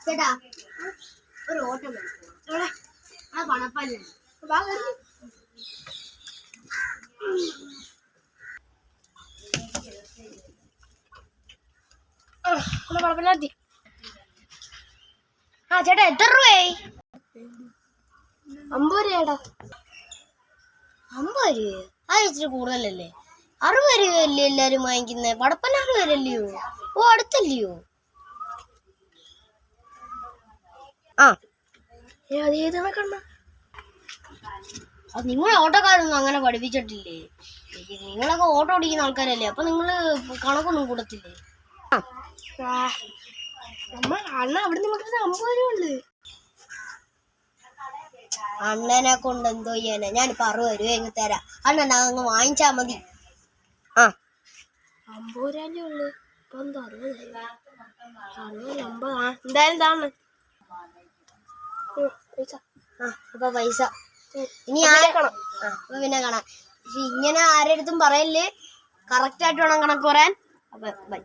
ചേട്ടാ ഒരു ഓട്ടം ആ പണപ്പല്ല പണപ്പല്ലാത്തി. ആ ചേട്ടാ എത്ര രൂപയായി? 50 രൂപയാടാ. 50 രൂപയോ? ആ ഇച്ചിരി കൂടുതലല്ലേ? 60 രൂപയല്ലേ എല്ലാരും വാങ്ങിക്കുന്നേ? പടപ്പല്ല 60 രൂപയല്ലയോ? ഓ അടുത്തല്ലയോ? ആ അതേതാണ് കണ്ണ. അത് നിങ്ങളെ ഓട്ടോക്കാരൊന്നും അങ്ങനെ പഠിപ്പിച്ചിട്ടില്ലേ? നിങ്ങളൊക്കെ ഓട്ടോ ഓടിക്കുന്ന ആൾക്കാരല്ലേ, അപ്പൊ നിങ്ങള് കണക്കൊന്നും കൂടത്തില്ലേ? നമ്മൾ അണ്ണ അവിടെ നിന്ന് 50 രൂപ ഉള്ളു. അണ്ണനെ കൊണ്ട് എന്തോ ചെയ്യാനാ? ഞാനിപ്പോ 60 രൂപ എങ്ങ് തരാം, അണ്ണൻ അങ്ങ് വാങ്ങിച്ചാ മതി. ആ 50 രൂപ ഉള്ളു. ഇപ്പൊ എന്താ 60 50? എന്തായാലും താന്ന് പൈസ. അപ്പൊ പൈസ ഇനി ആക്കണം. അപ്പൊ പിന്നെ കാണാം. പക്ഷെ ഇങ്ങനെ ആരുടെ അടുത്തും പറയല്ലേ, കറക്റ്റ് ആയിട്ട് വേണം കണക്ക് പറയാൻ. അപ്പൊ ബൈ.